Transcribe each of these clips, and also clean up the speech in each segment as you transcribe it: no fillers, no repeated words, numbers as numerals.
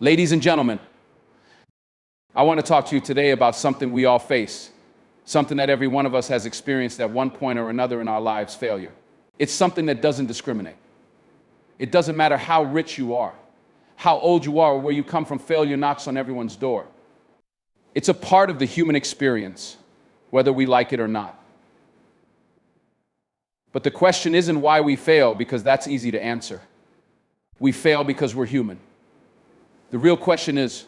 Ladies and gentlemen, I want to talk to you today about something we all face, something that every one of us has experienced at one point or another in our lives: failure. It's something that doesn't discriminate. It doesn't matter how rich you are, how old you are, or where you come from. Failure knocks on everyone's door. It's a part of the human experience, whether we like it or not. But the question isn't why we fail, because that's easy to answer. We fail because we're human. The real question is,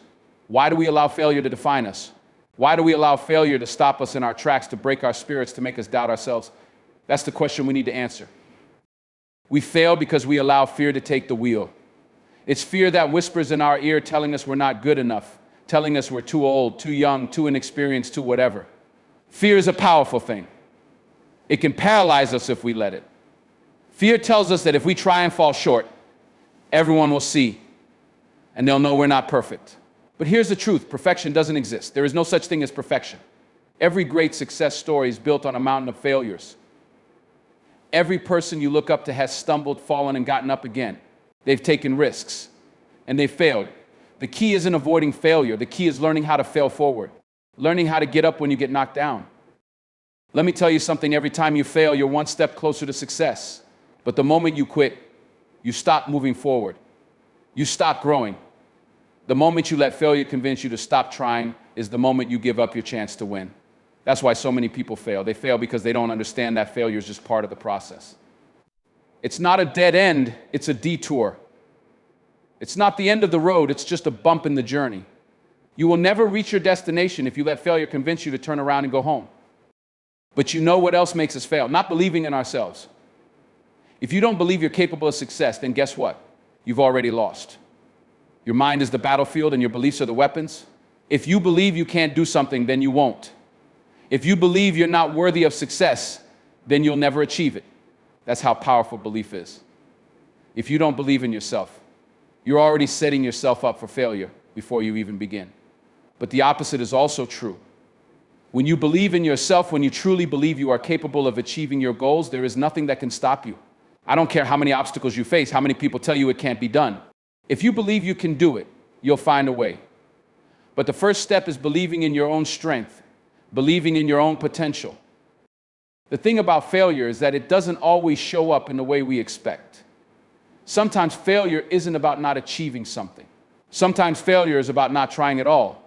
why do we allow failure to define us? Why do we allow failure to stop us in our tracks, to break our spirits, to make us doubt ourselves? That's the question we need to answer. We fail because we allow fear to take the wheel. It's fear that whispers in our ear, telling us we're not good enough, telling us we're too old, too young, too inexperienced, too whatever. Fear is a powerful thing. It can paralyze us if we let it. Fear tells us that if we try and fall short, everyone will see, and they'll know we're not perfect. But here's the truth: perfection doesn't exist. There is no such thing as perfection. Every great success story is built on a mountain of failures. Every person you look up to has stumbled, fallen, and gotten up again. They've taken risks, and they've failed. The key isn't avoiding failure. The key is learning how to fail forward, learning how to get up when you get knocked down. Let me tell you something: every time you fail, you're one step closer to success. But the moment you quit, you stop moving forward. You stop growing. The moment you let failure convince you to stop trying is the moment you give up your chance to win. That's why so many people fail. They fail because they don't understand that failure is just part of the process. It's not a dead end, it's a detour. It's not the end of the road, it's just a bump in the journey. You will never reach your destination if you let failure convince you to turn around and go home. But you know what else makes us fail? Not believing in ourselves. If you don't believe you're capable of success, then guess what? You've already lost. Your mind is the battlefield and your beliefs are the weapons. If you believe you can't do something, then you won't. If you believe you're not worthy of success, then you'll never achieve it. That's how powerful belief is. If you don't believe in yourself, you're already setting yourself up for failure before you even begin. But the opposite is also true. When you believe in yourself, when you truly believe you are capable of achieving your goals, there is nothing that can stop you. I don't care how many obstacles you face, how many people tell you it can't be done. If you believe you can do it, you'll find a way. But the first step is believing in your own strength, believing in your own potential. The thing about failure is that it doesn't always show up in the way we expect. Sometimes failure isn't about not achieving something. Sometimes failure is about not trying at all.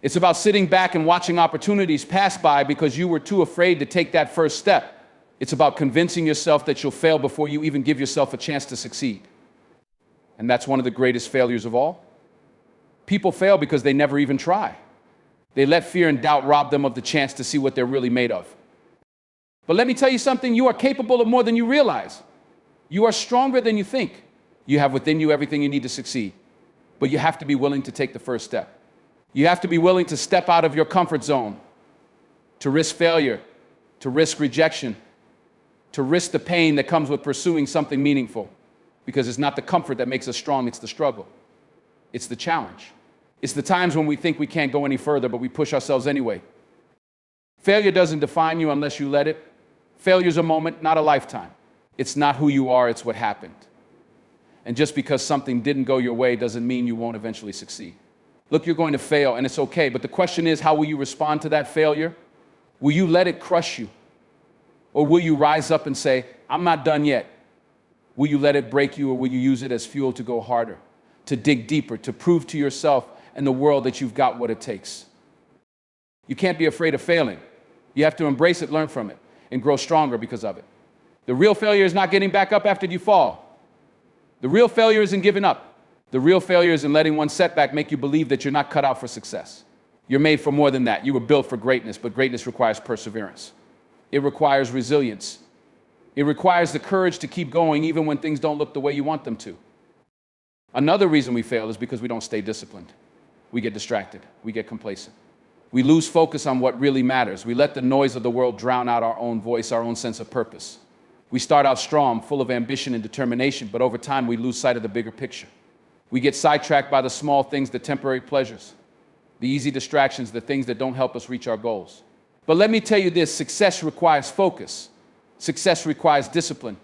It's about sitting back and watching opportunities pass by because you were too afraid to take that first step. It's about convincing yourself that you'll fail before you even give yourself a chance to succeed. And that's one of the greatest failures of all. People fail because they never even try. They let fear and doubt rob them of the chance to see what they're really made of. But let me tell you something: you are capable of more than you realize. You are stronger than you think. You have within you everything you need to succeed. But you have to be willing to take the first step. You have to be willing to step out of your comfort zone, to risk failure, to risk rejection, to risk the pain that comes with pursuing something meaningful. Because it's not the comfort that makes us strong, it's the struggle. It's the challenge. It's the times when we think we can't go any further, but we push ourselves anyway. Failure doesn't define you unless you let it. Failure's a moment, not a lifetime. It's not who you are, it's what happened. And just because something didn't go your way doesn't mean you won't eventually succeed. Look, you're going to fail, and it's okay, but the question is, how will you respond to that failure? Will you let it crush you? Or will you rise up and say, I'm not done yet? Will you let it break you, or will you use it as fuel to go harder, to dig deeper, to prove to yourself and the world that you've got what it takes? You can't be afraid of failing. You have to embrace it, learn from it, and grow stronger because of it. The real failure is not getting back up after you fall. The real failure isn't giving up. The real failure is in letting one setback make you believe that you're not cut out for success. You're made for more than that. You were built for greatness, but greatness requires perseverance. It requires resilience. It requires the courage to keep going even when things don't look the way you want them to. Another reason we fail is because we don't stay disciplined. We get distracted. We get complacent. We lose focus on what really matters. We let the noise of the world drown out our own voice, our own sense of purpose. We start out strong, full of ambition and determination, but over time we lose sight of the bigger picture. We get sidetracked by the small things, the temporary pleasures, the easy distractions, the things that don't help us reach our goals. But let me tell you this: success requires focus. Success requires discipline.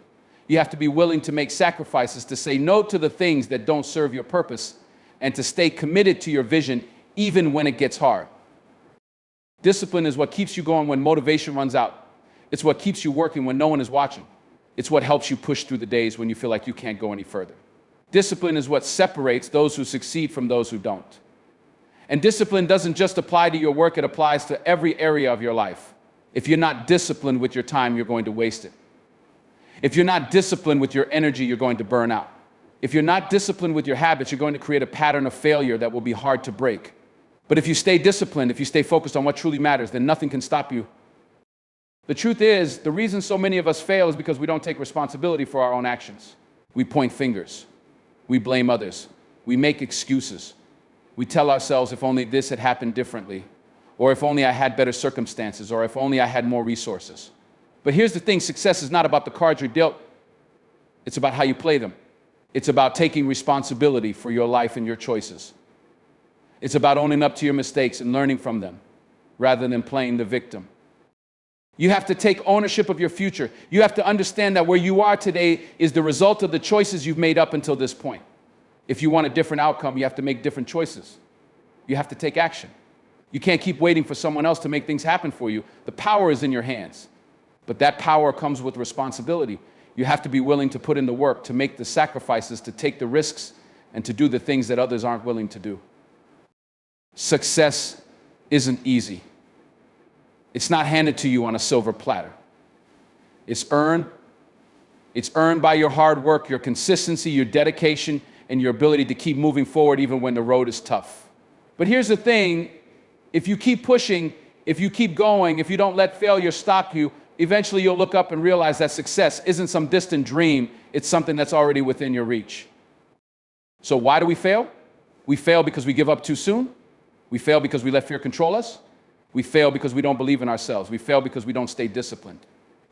You have to be willing to make sacrifices, to say no to the things that don't serve your purpose, and to stay committed to your vision even when it gets hard. Discipline is what keeps you going when motivation runs out. It's what keeps you working when no one is watching. It's what helps you push through the days when you feel like you can't go any further. Discipline is what separates those who succeed from those who don't. And discipline doesn't just apply to your work, it applies to every area of your life. If you're not disciplined with your time, you're going to waste it. If you're not disciplined with your energy, you're going to burn out. If you're not disciplined with your habits, you're going to create a pattern of failure that will be hard to break. But if you stay disciplined, if you stay focused on what truly matters, then nothing can stop you. The truth is, the reason so many of us fail is because we don't take responsibility for our own actions. We point fingers. We blame others. We make excuses. We tell ourselves, if only this had happened differently, or if only I had better circumstances, or if only I had more resources. But here's the thing, success is not about the cards you're dealt. It's about how you play them. It's about taking responsibility for your life and your choices. It's about owning up to your mistakes and learning from them, rather than playing the victim. You have to take ownership of your future. You have to understand that where you are today is the result of the choices you've made up until this point. If you want a different outcome, you have to make different choices. You have to take action. You can't keep waiting for someone else to make things happen for you. The power is in your hands. But that power comes with responsibility. You have to be willing to put in the work, to make the sacrifices, to take the risks, and to do the things that others aren't willing to do. Success isn't easy. It's not handed to you on a silver platter. It's earned. It's earned by your hard work, your consistency, your dedication, and your ability to keep moving forward even when the road is tough. But here's the thing, if you keep pushing, if you keep going, if you don't let failure stop you, eventually you'll look up and realize that success isn't some distant dream, it's something that's already within your reach. So why do we fail? We fail because we give up too soon. We fail because we let fear control us. We fail because we don't believe in ourselves. We fail because we don't stay disciplined.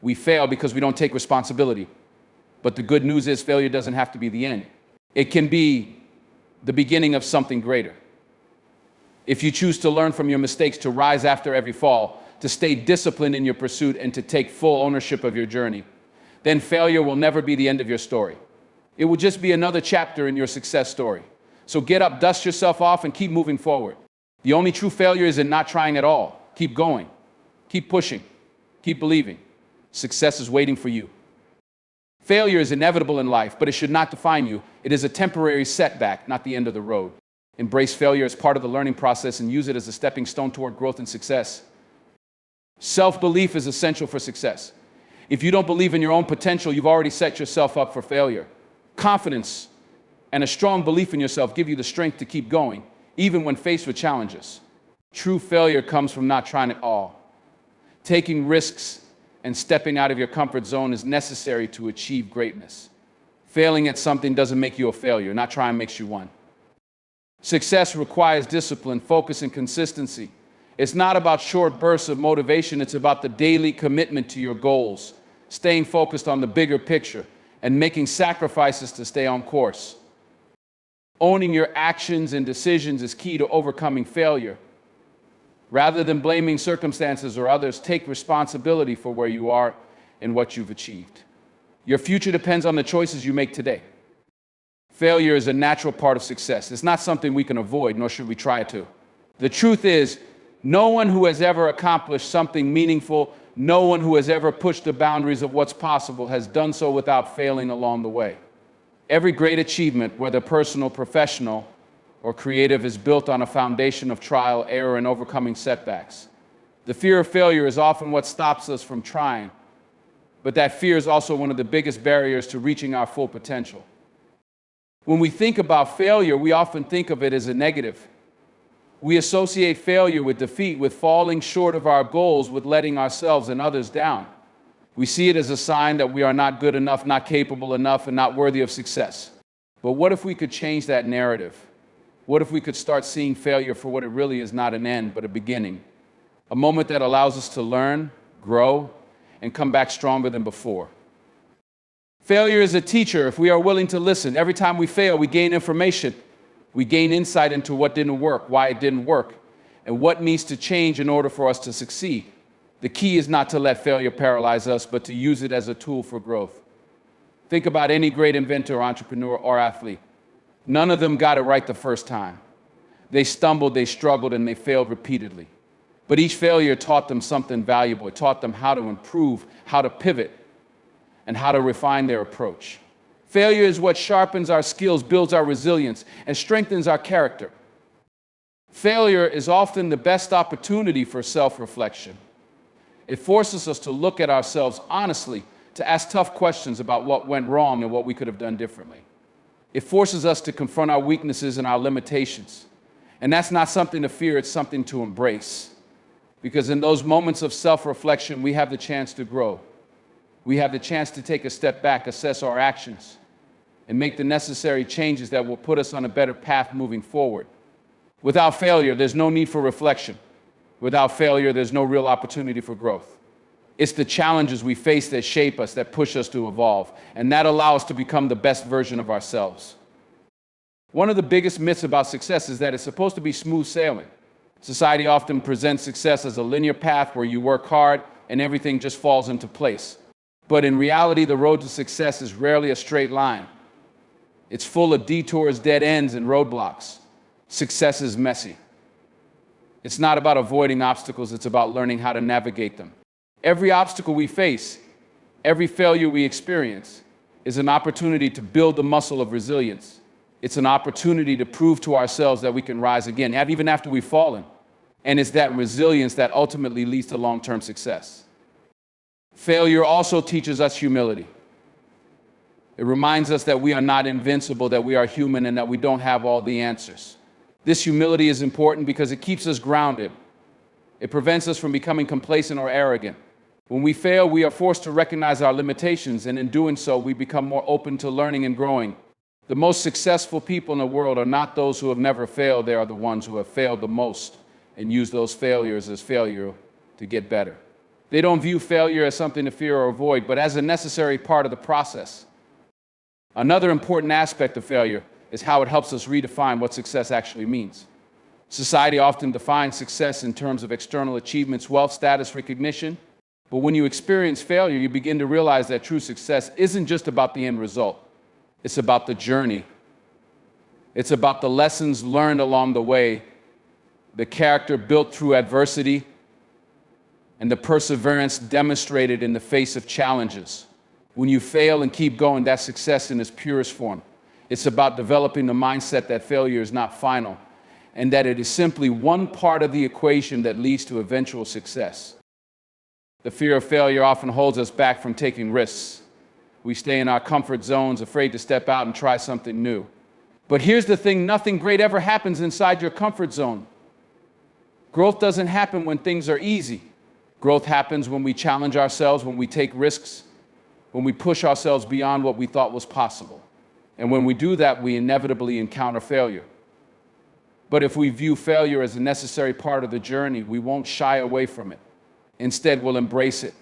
We fail because we don't take responsibility. But the good news is failure doesn't have to be the end. It can be the beginning of something greater. If you choose to learn from your mistakes, to rise after every fall, to stay disciplined in your pursuit, and to take full ownership of your journey, then failure will never be the end of your story. It will just be another chapter in your success story. So get up, dust yourself off, and keep moving forward. The only true failure is in not trying at all. Keep going. Keep pushing. Keep believing. Success is waiting for you. Failure is inevitable in life, but it should not define you. It is a temporary setback, not the end of the road. Embrace failure as part of the learning process and use it as a stepping stone toward growth and success. Self-belief is essential for success. If you don't believe in your own potential, you've already set yourself up for failure. Confidence and a strong belief in yourself give you the strength to keep going, even when faced with challenges. True failure comes from not trying at all. Taking risks and stepping out of your comfort zone is necessary to achieve greatness. Failing at something doesn't make you a failure. Not trying makes you one. Success requires discipline, focus, and consistency. It's not about short bursts of motivation. It's about the daily commitment to your goals, staying focused on the bigger picture, and making sacrifices to stay on course. Owning your actions and decisions is key to overcoming failure. Rather than blaming circumstances or others, take responsibility for where you are and what you've achieved. Your future depends on the choices you make today. Failure is a natural part of success. It's not something we can avoid, nor should we try to. The truth is, no one who has ever accomplished something meaningful, no one who has ever pushed the boundaries of what's possible has done so without failing along the way. Every great achievement, whether personal, professional, or creative, is built on a foundation of trial, error, and overcoming setbacks. The fear of failure is often what stops us from trying, but that fear is also one of the biggest barriers to reaching our full potential. When we think about failure, we often think of it as a negative. We associate failure with defeat, with falling short of our goals, with letting ourselves and others down. We see it as a sign that we are not good enough, not capable enough, and not worthy of success. But what if we could change that narrative? What if we could start seeing failure for what it really is, not an end, but a beginning? A moment that allows us to learn, grow, and come back stronger than before. Failure is a teacher if we are willing to listen. Every time we fail, we gain information. We gain insight into what didn't work, why it didn't work, and what needs to change in order for us to succeed. The key is not to let failure paralyze us, but to use it as a tool for growth. Think about any great inventor, entrepreneur, or athlete. None of them got it right the first time. They stumbled, they struggled, and they failed repeatedly. But each failure taught them something valuable. It taught them how to improve, how to pivot, and how to refine their approach. Failure is what sharpens our skills, builds our resilience, and strengthens our character. Failure is often the best opportunity for self-reflection. It forces us to look at ourselves honestly, to ask tough questions about what went wrong and what we could have done differently. It forces us to confront our weaknesses and our limitations. And that's not something to fear, it's something to embrace. Because in those moments of self-reflection, we have the chance to grow. We have the chance to take a step back, assess our actions, and make the necessary changes that will put us on a better path moving forward. Without failure, there's no need for reflection. Without failure, there's no real opportunity for growth. It's the challenges we face that shape us, that push us to evolve, and that allow us to become the best version of ourselves. One of the biggest myths about success is that it's supposed to be smooth sailing. Society often presents success as a linear path where you work hard and everything just falls into place. But in reality, the road to success is rarely a straight line. It's full of detours, dead ends, and roadblocks. Success is messy. It's not about avoiding obstacles, it's about learning how to navigate them. Every obstacle we face, every failure we experience, is an opportunity to build the muscle of resilience. It's an opportunity to prove to ourselves that we can rise again, even after we've fallen. And it's that resilience that ultimately leads to long-term success. Failure also teaches us humility. It reminds us that we are not invincible, that we are human, and that we don't have all the answers. This humility is important because it keeps us grounded. It prevents us from becoming complacent or arrogant. When we fail, we are forced to recognize our limitations, and in doing so, we become more open to learning and growing. The most successful people in the world are not those who have never failed, they are the ones who have failed the most and use those failures as failure to get better. They don't view failure as something to fear or avoid, but as a necessary part of the process. Another important aspect of failure is how it helps us redefine what success actually means. Society often defines success in terms of external achievements, wealth, status, recognition. But when you experience failure, you begin to realize that true success isn't just about the end result. It's about the journey. It's about the lessons learned along the way, the character built through adversity, and the perseverance demonstrated in the face of challenges. When you fail and keep going, that's success in its purest form. It's about developing the mindset that failure is not final, and that it is simply one part of the equation that leads to eventual success. The fear of failure often holds us back from taking risks. We stay in our comfort zones, afraid to step out and try something new. But here's the thing, nothing great ever happens inside your comfort zone. Growth doesn't happen when things are easy. Growth happens when we challenge ourselves, when we take risks, when we push ourselves beyond what we thought was possible. And when we do that, we inevitably encounter failure. But if we view failure as a necessary part of the journey, we won't shy away from it. Instead, we'll embrace it.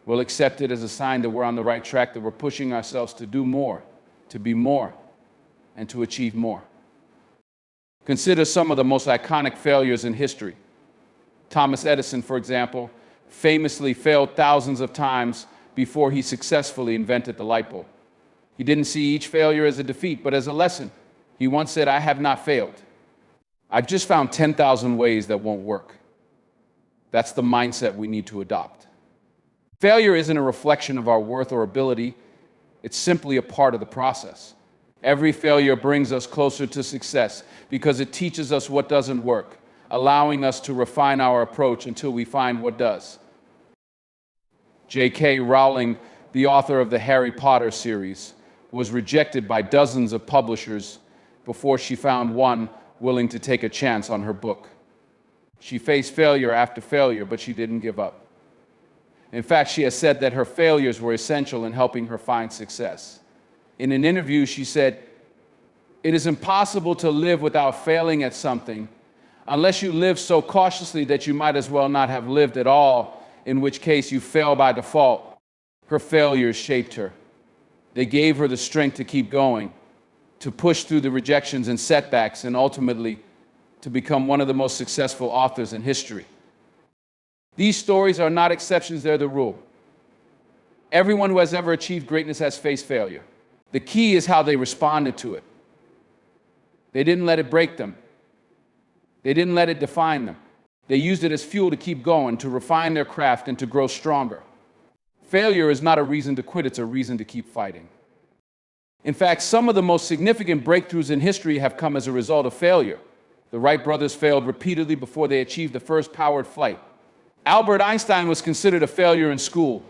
We'll accept it as a sign that we're on the right track, that we're pushing ourselves to do more, to be more, and to achieve more. Consider some of the most iconic failures in history. Thomas Edison, for example, famously failed thousands of times before he successfully invented the light bulb. He didn't see each failure as a defeat, but as a lesson. He once said, "I have not failed. I've just found 10,000 ways that won't work." That's the mindset we need to adopt. Failure isn't a reflection of our worth or ability. It's simply a part of the process. Every failure brings us closer to success because it teaches us what doesn't work, allowing us to refine our approach until we find what does. J.K. Rowling, the author of the Harry Potter series, was rejected by dozens of publishers before she found one willing to take a chance on her book. She faced failure after failure, but she didn't give up. In fact, she has said that her failures were essential in helping her find success. In an interview, she said, "It is impossible to live without failing at something, unless you live so cautiously that you might as well not have lived at all, in which case you fail by default." Her failures shaped her. They gave her the strength to keep going, to push through the rejections and setbacks, and ultimately to become one of the most successful authors in history. These stories are not exceptions, they're the rule. Everyone who has ever achieved greatness has faced failure. The key is how they responded to it. They didn't let it break them. They didn't let it define them. They used it as fuel to keep going, to refine their craft, and to grow stronger. Failure is not a reason to quit, it's a reason to keep fighting. In fact, some of the most significant breakthroughs in history have come as a result of failure. The Wright brothers failed repeatedly before they achieved the first powered flight. Albert Einstein was considered a failure in school.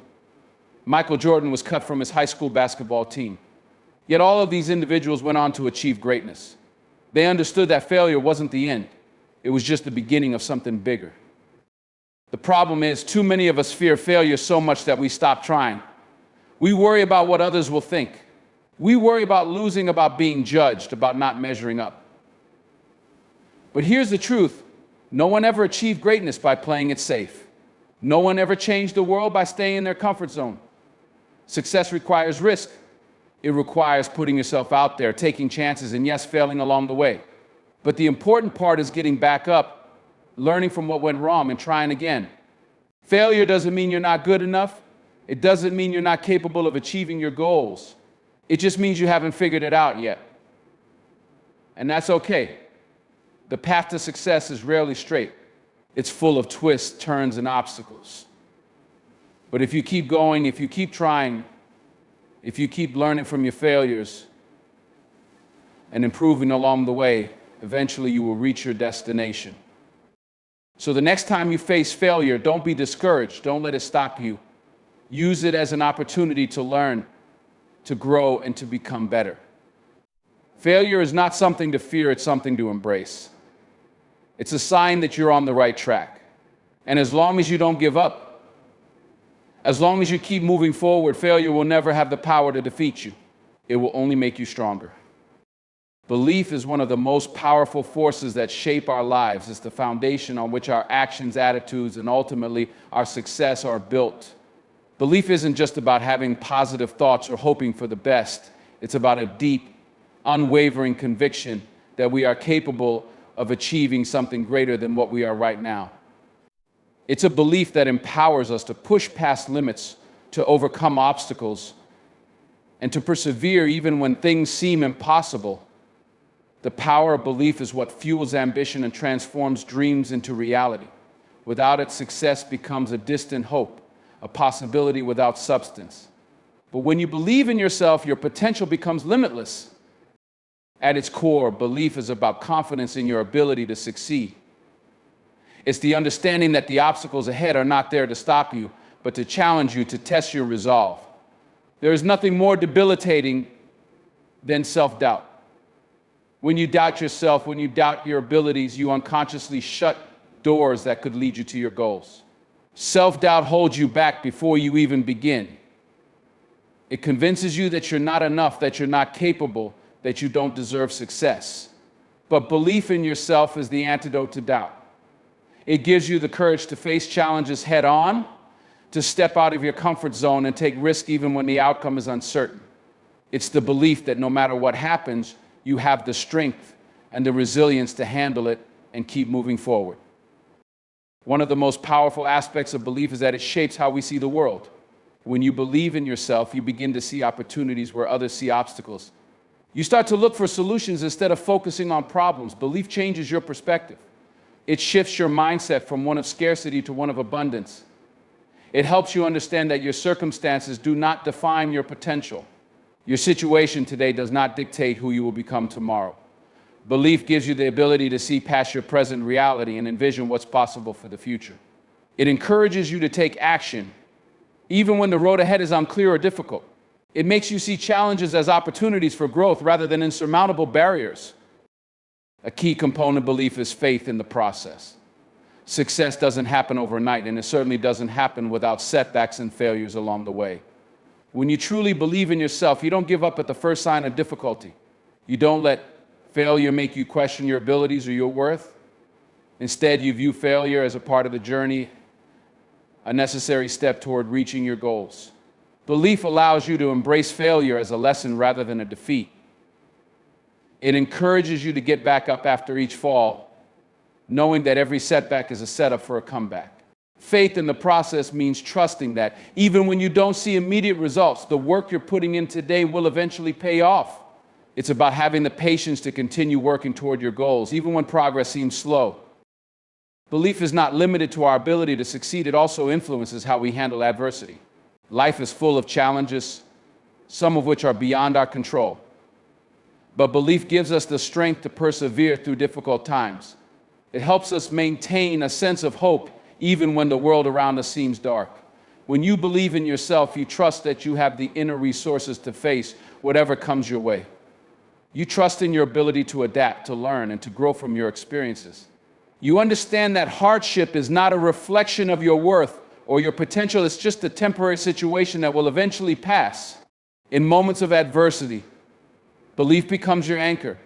Michael Jordan was cut from his high school basketball team. Yet all of these individuals went on to achieve greatness. They understood that failure wasn't the end. It was just the beginning of something bigger. The problem is, too many of us fear failure so much that we stop trying. We worry about what others will think. We worry about losing, about being judged, about not measuring up. But here's the truth. No one ever achieved greatness by playing it safe. No one ever changed the world by staying in their comfort zone. Success requires risk. It requires putting yourself out there, taking chances, and yes, failing along the way. But the important part is getting back up, learning from what went wrong, and trying again. Failure doesn't mean you're not good enough. It doesn't mean you're not capable of achieving your goals. It just means you haven't figured it out yet. And that's okay. The path to success is rarely straight. It's full of twists, turns, and obstacles. But if you keep going, if you keep trying, if you keep learning from your failures and improving along the way, eventually you will reach your destination. So the next time you face failure, don't be discouraged. Don't let it stop you. Use it as an opportunity to learn, to grow, and to become better. Failure is not something to fear, it's something to embrace. It's a sign that you're on the right track. And as long as you don't give up, as long as you keep moving forward, failure will never have the power to defeat you. It will only make you stronger. Belief is one of the most powerful forces that shape our lives. It's the foundation on which our actions, attitudes, and ultimately our success are built. Belief isn't just about having positive thoughts or hoping for the best. It's about a deep, unwavering conviction that we are capable of achieving something greater than what we are right now. It's a belief that empowers us to push past limits, to overcome obstacles, and to persevere even when things seem impossible. The power of belief is what fuels ambition and transforms dreams into reality. Without it, success becomes a distant hope, a possibility without substance. But when you believe in yourself, your potential becomes limitless. At its core, belief is about confidence in your ability to succeed. It's the understanding that the obstacles ahead are not there to stop you, but to challenge you, to test your resolve. There is nothing more debilitating than self-doubt. When you doubt yourself, when you doubt your abilities, you unconsciously shut doors that could lead you to your goals. Self-doubt holds you back before you even begin. It convinces you that you're not enough, that you're not capable, that you don't deserve success. But belief in yourself is the antidote to doubt. It gives you the courage to face challenges head on, to step out of your comfort zone and take risk even when the outcome is uncertain. It's the belief that no matter what happens, you have the strength and the resilience to handle it and keep moving forward. One of the most powerful aspects of belief is that it shapes how we see the world. When you believe in yourself, you begin to see opportunities where others see obstacles. You start to look for solutions instead of focusing on problems. Belief changes your perspective. It shifts your mindset from one of scarcity to one of abundance. It helps you understand that your circumstances do not define your potential. Your situation today does not dictate who you will become tomorrow. Belief gives you the ability to see past your present reality and envision what's possible for the future. It encourages you to take action, even when the road ahead is unclear or difficult. It makes you see challenges as opportunities for growth rather than insurmountable barriers. A key component of belief is faith in the process. Success doesn't happen overnight, and it certainly doesn't happen without setbacks and failures along the way. When you truly believe in yourself, you don't give up at the first sign of difficulty. You don't let failure make you question your abilities or your worth. Instead, you view failure as a part of the journey, a necessary step toward reaching your goals. Belief allows you to embrace failure as a lesson rather than a defeat. It encourages you to get back up after each fall, knowing that every setback is a setup for a comeback. Faith in the process means trusting that even when you don't see immediate results, the work you're putting in today will eventually pay off. It's about having the patience to continue working toward your goals, even when progress seems slow. Belief is not limited to our ability to succeed. It also influences how we handle adversity. Life is full of challenges, some of which are beyond our control. But belief gives us the strength to persevere through difficult times. It helps us maintain a sense of hope even when the world around us seems dark. When you believe in yourself, you trust that you have the inner resources to face whatever comes your way. You trust in your ability to adapt, to learn, and to grow from your experiences. You understand that hardship is not a reflection of your worth or your potential. It's just a temporary situation that will eventually pass. In moments of adversity, belief becomes your anchor.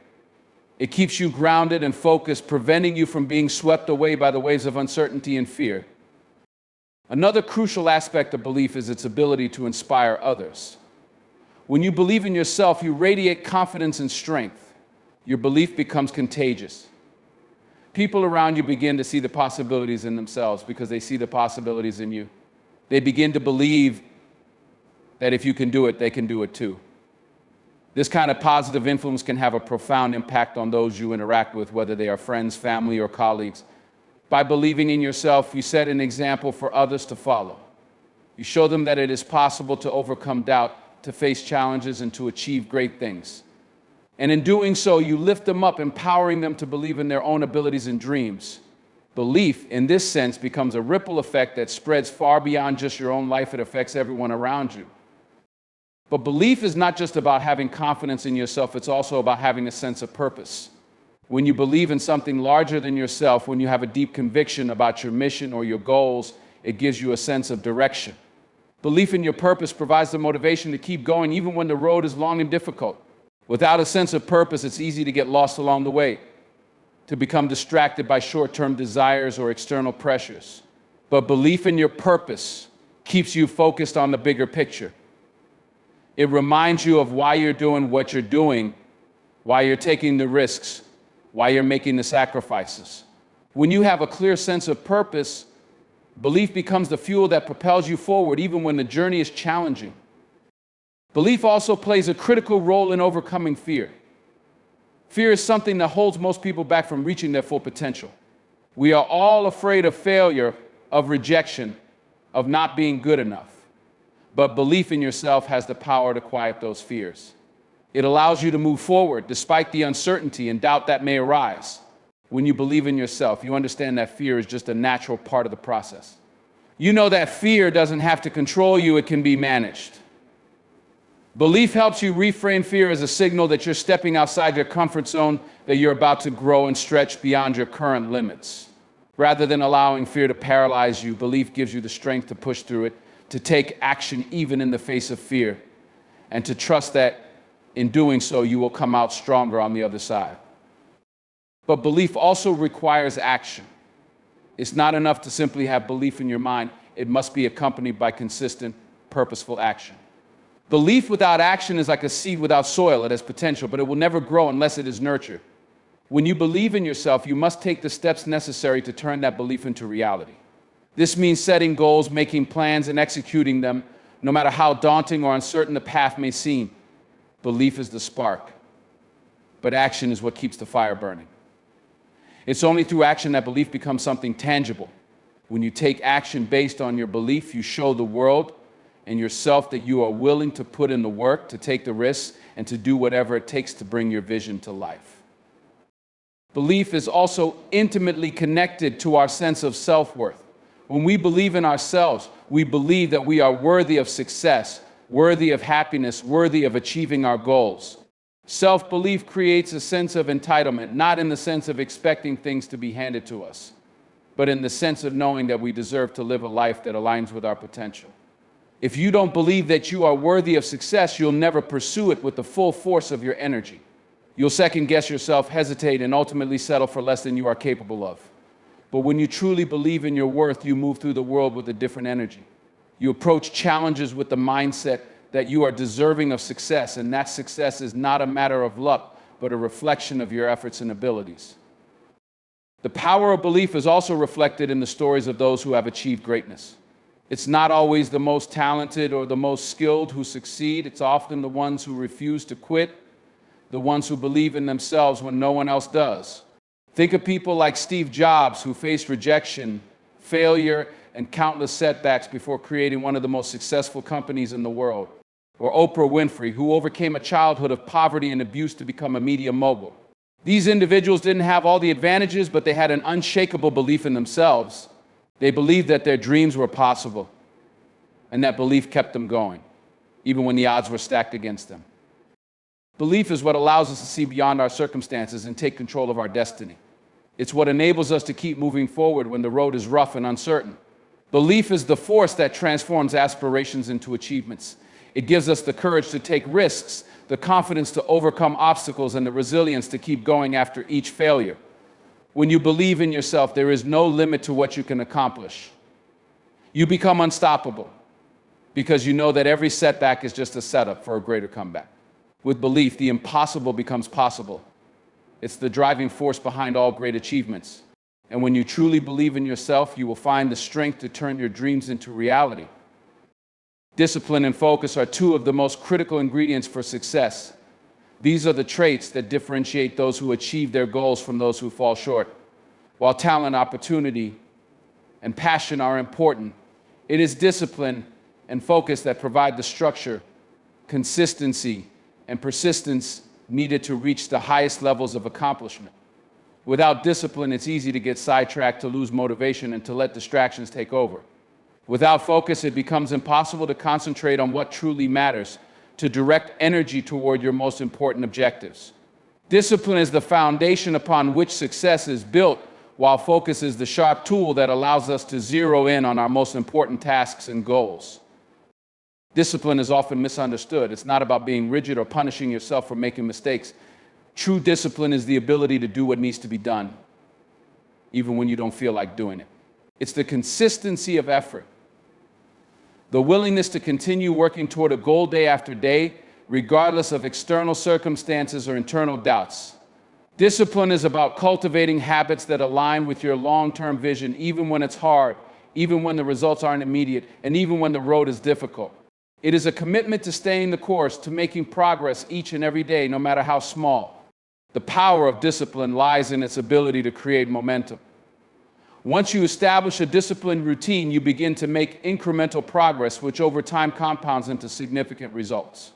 It keeps you grounded and focused, preventing you from being swept away by the waves of uncertainty and fear. Another crucial aspect of belief is its ability to inspire others. When you believe in yourself, you radiate confidence and strength. Your belief becomes contagious. People around you begin to see the possibilities in themselves because they see the possibilities in you. They begin to believe that if you can do it, they can do it too. This kind of positive influence can have a profound impact on those you interact with, whether they are friends, family, or colleagues. By believing in yourself, you set an example for others to follow. You show them that it is possible to overcome doubt, to face challenges, and to achieve great things. And in doing so, you lift them up, empowering them to believe in their own abilities and dreams. Belief, in this sense, becomes a ripple effect that spreads far beyond just your own life. It affects everyone around you. But belief is not just about having confidence in yourself, it's also about having a sense of purpose. When you believe in something larger than yourself, when you have a deep conviction about your mission or your goals, it gives you a sense of direction. Belief in your purpose provides the motivation to keep going even when the road is long and difficult. Without a sense of purpose, it's easy to get lost along the way, to become distracted by short-term desires or external pressures. But belief in your purpose keeps you focused on the bigger picture. It reminds you of why you're doing what you're doing, why you're taking the risks, why you're making the sacrifices. When you have a clear sense of purpose, belief becomes the fuel that propels you forward even when the journey is challenging. Belief also plays a critical role in overcoming fear. Fear is something that holds most people back from reaching their full potential. We are all afraid of failure, of rejection, of not being good enough. But belief in yourself has the power to quiet those fears. It allows you to move forward despite the uncertainty and doubt that may arise. When you believe in yourself, you understand that fear is just a natural part of the process. You know that fear doesn't have to control you, it can be managed. Belief helps you reframe fear as a signal that you're stepping outside your comfort zone, that you're about to grow and stretch beyond your current limits. Rather than allowing fear to paralyze you, belief gives you the strength to push through it, to take action even in the face of fear, and to trust that in doing so, you will come out stronger on the other side. But belief also requires action. It's not enough to simply have belief in your mind. It must be accompanied by consistent, purposeful action. Belief without action is like a seed without soil. It has potential, but it will never grow unless it is nurtured. When you believe in yourself, you must take the steps necessary to turn that belief into reality. This means setting goals, making plans, and executing them, no matter how daunting or uncertain the path may seem. Belief is the spark, but action is what keeps the fire burning. It's only through action that belief becomes something tangible. When you take action based on your belief, you show the world and yourself that you are willing to put in the work, to take the risks, and to do whatever it takes to bring your vision to life. Belief is also intimately connected to our sense of self-worth. When we believe in ourselves, we believe that we are worthy of success, worthy of happiness, worthy of achieving our goals. Self-belief creates a sense of entitlement, not in the sense of expecting things to be handed to us, but in the sense of knowing that we deserve to live a life that aligns with our potential. If you don't believe that you are worthy of success, you'll never pursue it with the full force of your energy. You'll second-guess yourself, hesitate, and ultimately settle for less than you are capable of. But when you truly believe in your worth, you move through the world with a different energy. You approach challenges with the mindset that you are deserving of success, and that success is not a matter of luck, but a reflection of your efforts and abilities. The power of belief is also reflected in the stories of those who have achieved greatness. It's not always the most talented or the most skilled who succeed. It's often the ones who refuse to quit, the ones who believe in themselves when no one else does. Think of people like Steve Jobs, who faced rejection, failure, and countless setbacks before creating one of the most successful companies in the world. Or Oprah Winfrey, who overcame a childhood of poverty and abuse to become a media mogul. These individuals didn't have all the advantages, but they had an unshakable belief in themselves. They believed that their dreams were possible, and that belief kept them going, even when the odds were stacked against them. Belief is what allows us to see beyond our circumstances and take control of our destiny. It's what enables us to keep moving forward when the road is rough and uncertain. Belief is the force that transforms aspirations into achievements. It gives us the courage to take risks, the confidence to overcome obstacles, and the resilience to keep going after each failure. When you believe in yourself, there is no limit to what you can accomplish. You become unstoppable because you know that every setback is just a setup for a greater comeback. With belief, the impossible becomes possible. It's the driving force behind all great achievements. And when you truly believe in yourself, you will find the strength to turn your dreams into reality. Discipline and focus are two of the most critical ingredients for success. These are the traits that differentiate those who achieve their goals from those who fall short. While talent, opportunity, and passion are important, it is discipline and focus that provide the structure, consistency, and persistence needed to reach the highest levels of accomplishment. Without discipline, it's easy to get sidetracked, to lose motivation, and to let distractions take over. Without focus, it becomes impossible to concentrate on what truly matters, to direct energy toward your most important objectives. Discipline is the foundation upon which success is built, while focus is the sharp tool that allows us to zero in on our most important tasks and goals. Discipline is often misunderstood. It's not about being rigid or punishing yourself for making mistakes. True discipline is the ability to do what needs to be done, even when you don't feel like doing it. It's the consistency of effort, the willingness to continue working toward a goal day after day, regardless of external circumstances or internal doubts. Discipline is about cultivating habits that align with your long-term vision, even when it's hard, even when the results aren't immediate, and even when the road is difficult. It is a commitment to staying the course, to making progress each and every day, no matter how small. The power of discipline lies in its ability to create momentum. Once you establish a disciplined routine, you begin to make incremental progress, which over time compounds into significant results.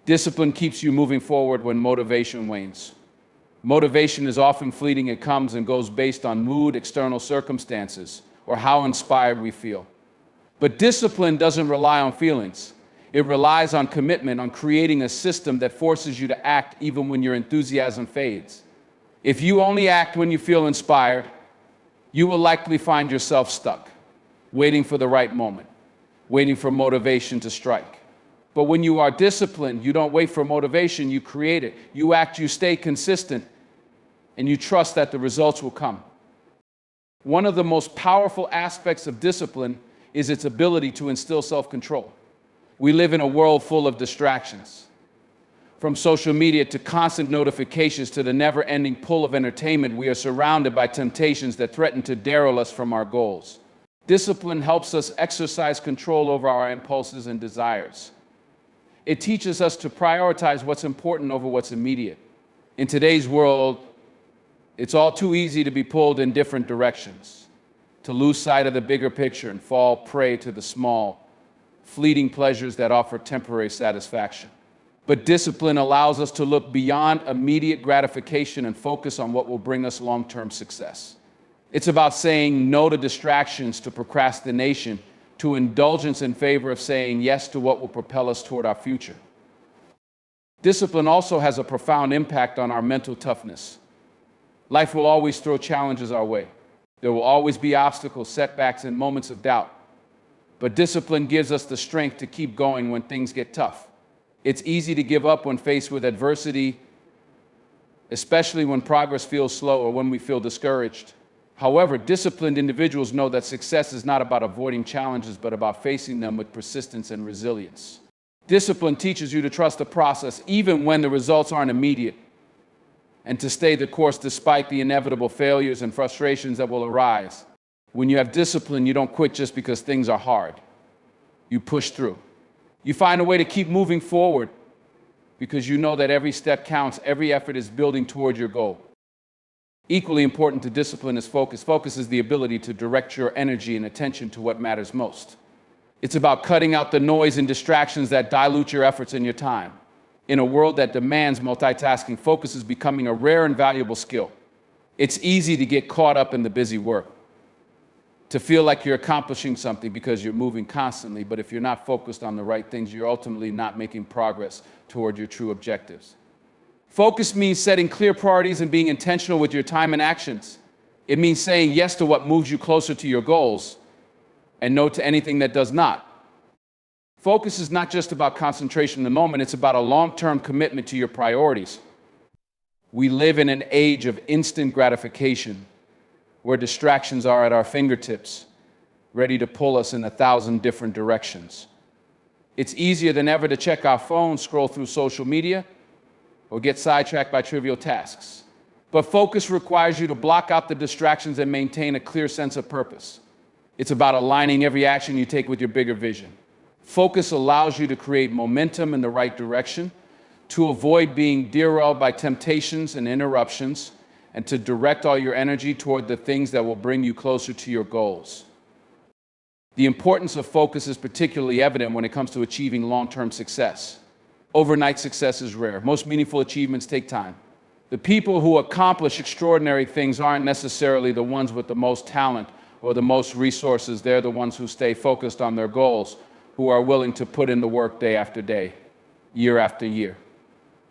Discipline keeps you moving forward when motivation wanes. Motivation is often fleeting. It comes and goes based on mood, external circumstances, or how inspired we feel. But discipline doesn't rely on feelings. It relies on commitment, on creating a system that forces you to act even when your enthusiasm fades. If you only act when you feel inspired, you will likely find yourself stuck, waiting for the right moment, waiting for motivation to strike. But when you are disciplined, you don't wait for motivation, you create it. You act, you stay consistent, and you trust that the results will come. One of the most powerful aspects of discipline is its ability to instill self-control. We live in a world full of distractions. From social media to constant notifications to the never-ending pull of entertainment, we are surrounded by temptations that threaten to derail us from our goals. Discipline helps us exercise control over our impulses and desires. It teaches us to prioritize what's important over what's immediate. In today's world, it's all too easy to be pulled in different directions, to lose sight of the bigger picture and fall prey to the small, fleeting pleasures that offer temporary satisfaction. But discipline allows us to look beyond immediate gratification and focus on what will bring us long-term success. It's about saying no to distractions, to procrastination, to indulgence in favor of saying yes to what will propel us toward our future. Discipline also has a profound impact on our mental toughness. Life will always throw challenges our way. There will always be obstacles, setbacks, and moments of doubt. But discipline gives us the strength to keep going when things get tough. It's easy to give up when faced with adversity, especially when progress feels slow or when we feel discouraged. However, disciplined individuals know that success is not about avoiding challenges, but about facing them with persistence and resilience. Discipline teaches you to trust the process even when the results aren't immediate. and to stay the course despite the inevitable failures and frustrations that will arise. When you have discipline, you don't quit just because things are hard. You push through. You find a way to keep moving forward because you know that every step counts, every effort is building toward your goal. Equally important to discipline is focus. Focus is the ability to direct your energy and attention to what matters most. It's about cutting out the noise and distractions that dilute your efforts and your time. In a world that demands multitasking, focus is becoming a rare and valuable skill. It's easy to get caught up in the busy work, to feel like you're accomplishing something because you're moving constantly, but if you're not focused on the right things, you're ultimately not making progress toward your true objectives. Focus means setting clear priorities and being intentional with your time and actions. It means saying yes to what moves you closer to your goals and no to anything that does not. Focus is not just about concentration in the moment, it's about a long-term commitment to your priorities. We live in an age of instant gratification, where distractions are at our fingertips, ready to pull us in 1,000 different directions. It's easier than ever to check our phones, scroll through social media, or get sidetracked by trivial tasks. But focus requires you to block out the distractions and maintain a clear sense of purpose. It's about aligning every action you take with your bigger vision. Focus allows you to create momentum in the right direction, to avoid being derailed by temptations and interruptions, and to direct all your energy toward the things that will bring you closer to your goals. The importance of focus is particularly evident when it comes to achieving long-term success. Overnight success is rare. Most meaningful achievements take time. The people who accomplish extraordinary things aren't necessarily the ones with the most talent or the most resources. They're the ones who stay focused on their goals, who are willing to put in the work day after day, year after year.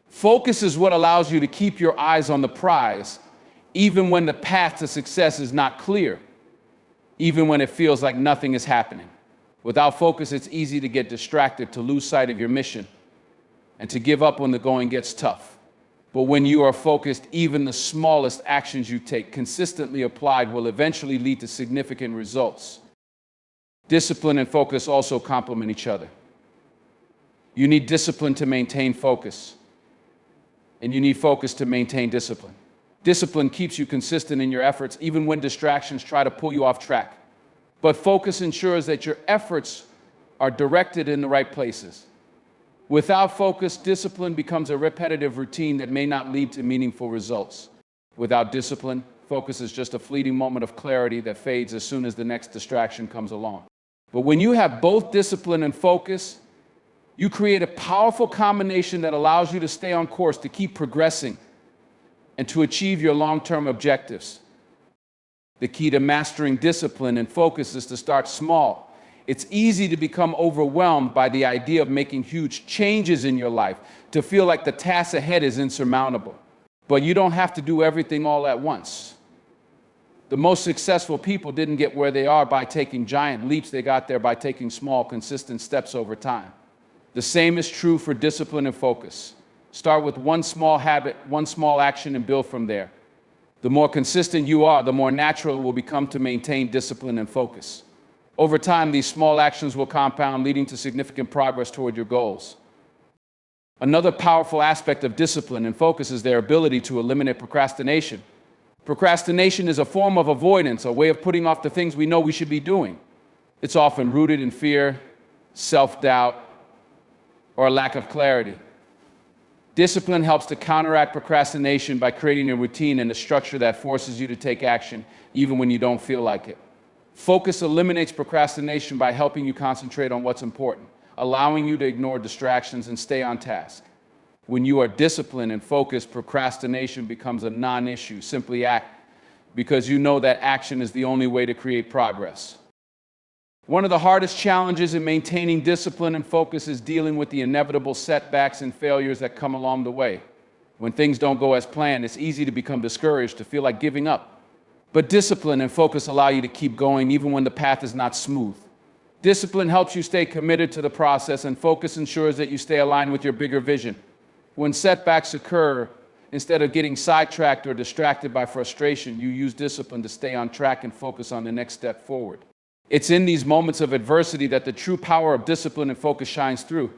Focus is what allows you to keep your eyes on the prize, even when the path to success is not clear, even when it feels like nothing is happening. Without focus, it's easy to get distracted, to lose sight of your mission, and to give up when the going gets tough. But when you are focused, even the smallest actions you take, consistently applied, will eventually lead to significant results. Discipline and focus also complement each other. You need discipline to maintain focus, and you need focus to maintain discipline. Discipline keeps you consistent in your efforts, even when distractions try to pull you off track. But focus ensures that your efforts are directed in the right places. Without focus, discipline becomes a repetitive routine that may not lead to meaningful results. Without discipline, focus is just a fleeting moment of clarity that fades as soon as the next distraction comes along. But when you have both discipline and focus, you create a powerful combination that allows you to stay on course, to keep progressing, and to achieve your long-term objectives. The key to mastering discipline and focus is to start small. It's easy to become overwhelmed by the idea of making huge changes in your life, to feel like the task ahead is insurmountable. But you don't have to do everything all at once. The most successful people didn't get where they are by taking giant leaps. They got there by taking small, consistent steps over time. The same is true for discipline and focus. Start with one small habit, one small action, and build from there. The more consistent you are, the more natural it will become to maintain discipline and focus. Over time, these small actions will compound, leading to significant progress toward your goals. Another powerful aspect of discipline and focus is their ability to eliminate procrastination. Procrastination is a form of avoidance, a way of putting off the things we know we should be doing. It's often rooted in fear, self-doubt, or a lack of clarity. Discipline helps to counteract procrastination by creating a routine and a structure that forces you to take action, even when you don't feel like it. Focus eliminates procrastination by helping you concentrate on what's important, allowing you to ignore distractions and stay on task. When you are disciplined and focused, procrastination becomes a non-issue. Simply act, because you know that action is the only way to create progress. One of the hardest challenges in maintaining discipline and focus is dealing with the inevitable setbacks and failures that come along the way. When things don't go as planned, it's easy to become discouraged, to feel like giving up. But discipline and focus allow you to keep going even when the path is not smooth. Discipline helps you stay committed to the process, and focus ensures that you stay aligned with your bigger vision. When setbacks occur, instead of getting sidetracked or distracted by frustration, you use discipline to stay on track and focus on the next step forward. It's in these moments of adversity that the true power of discipline and focus shines through.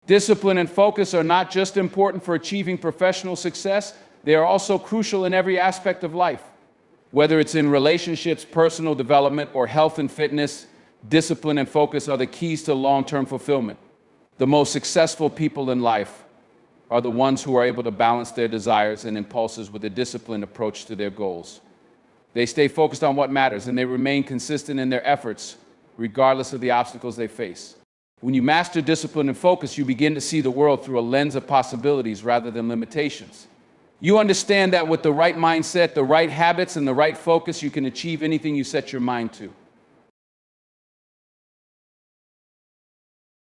Discipline and focus are not just important for achieving professional success, they are also crucial in every aspect of life. Whether it's in relationships, personal development, or health and fitness, discipline and focus are the keys to long-term fulfillment. The most successful people in life are the ones who are able to balance their desires and impulses with a disciplined approach to their goals. They stay focused on what matters, and they remain consistent in their efforts, regardless of the obstacles they face. When you master discipline and focus, you begin to see the world through a lens of possibilities rather than limitations. You understand that with the right mindset, the right habits, and the right focus, you can achieve anything you set your mind to.